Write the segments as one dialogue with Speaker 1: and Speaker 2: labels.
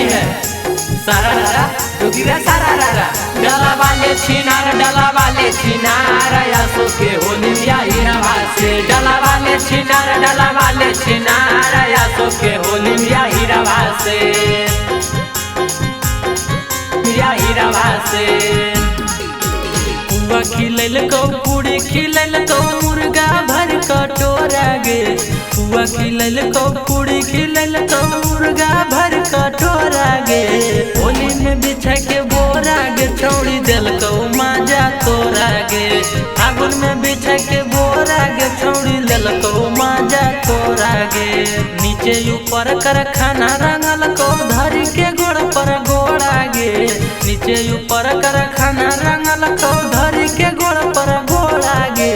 Speaker 1: होली है सारा रारा जोगिरा सारा रारा डाला वाले छिनार यासो के होली आई रवा से डाला वाले छिनार यासो के होली आई रवा से पुआ खिलैल को पूरी खिलैल को मुर्गा भर कटोरा गे पुआ खिलैल को पूरी खिलैल को मुर्गा भर कटोरा गे होली में बिछा के बोरा गे छौड़ी दिल को माजा तोरा गे फागुन में बिछा के बोरा गे छौड़ी दिल को माजा तोरा गे नीचे ऊपर कर खाना रंगल को धरी के गोड़ पर गोड़ा गे नीचे ऊपर कर खाना रंगल को धरी के गोड़ पर गोड़ा गे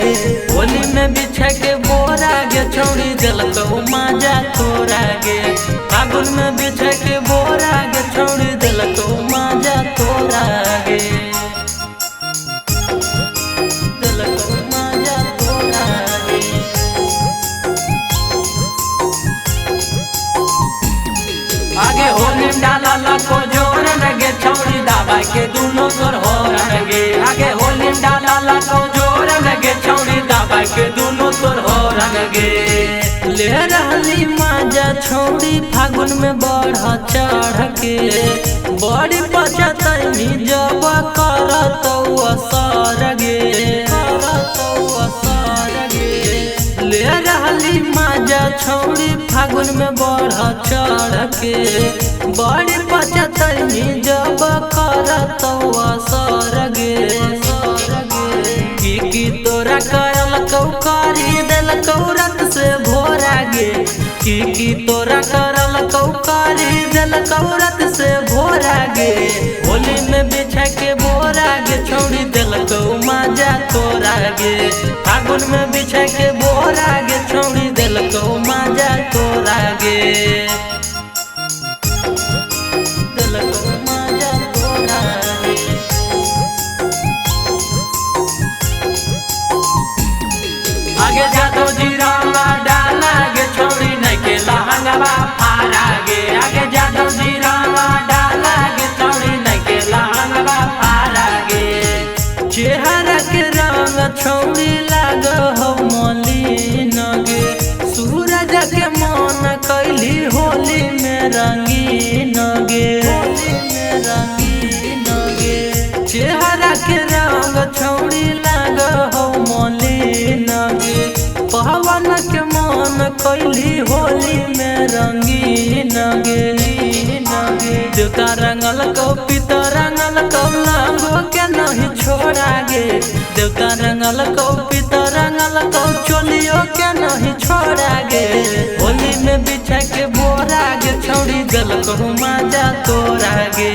Speaker 1: होली में बिछा के बोरा गे छौड़ी दिल को माजा तोरा गे फागुन में बिछा के बोरा गे छौड़ी दिल को माजा तोरा गे दिल को माजा तोरा गे आगे होली डाला को जोर लगे छौड़ी दाबा के दोनों तोर हो रंगे आगे होली डाला को जोर लगे छौड़ी दाबा के दोनों तोर हो रंगे ले रहली माजा छौड़ी फागुन में बढ़ चढ़ के बड़ी पचतनी जब करत असर गे ले रहली माजा छौड़ी फागुन में बढ़ चढ़ के बड़ी पचतनी जब करत असर गे की तोरा करल कौ करी दिल कौरत से भोरा गे की तोरा करल कौ करी दिल कौरत से भोरा गे होली में बिछा के बोरा गे छौड़ी दिल को माजा तोरा गे फागुन में बिछा के बोरा गे छौड़ी दिल को माजा तोरा गे दिल को माजा तोरा गे आगे जादो जीरावा डाला गे छौड़ी नहीं के लहंगवा फारा गे आगे जादो जीरावा डाला गे छौड़ी नहीं के लहंगवा फारा गे चेहरा के रंग छौड़ी लाग हो मलिन गे सूरज के मन कैली होली में रंगीन गे चेहरा के रंग छौड़ी लाग हो मलिन गे पवन के मन कैली होली में रंगीन गे देवता रंगल को पिता रंगल को लांगो के नहीं छोड़ा गे देवता रंगल को पिता रंगल को चोलियो के नहीं छोड़ा गे होली में बिछा के बोरा गे छौड़ी दिल को माजा तोरा गे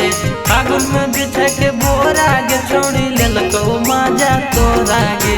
Speaker 1: फागुन में बिछा के बोरा गे छौड़ी दिल को माजा तोरा गे।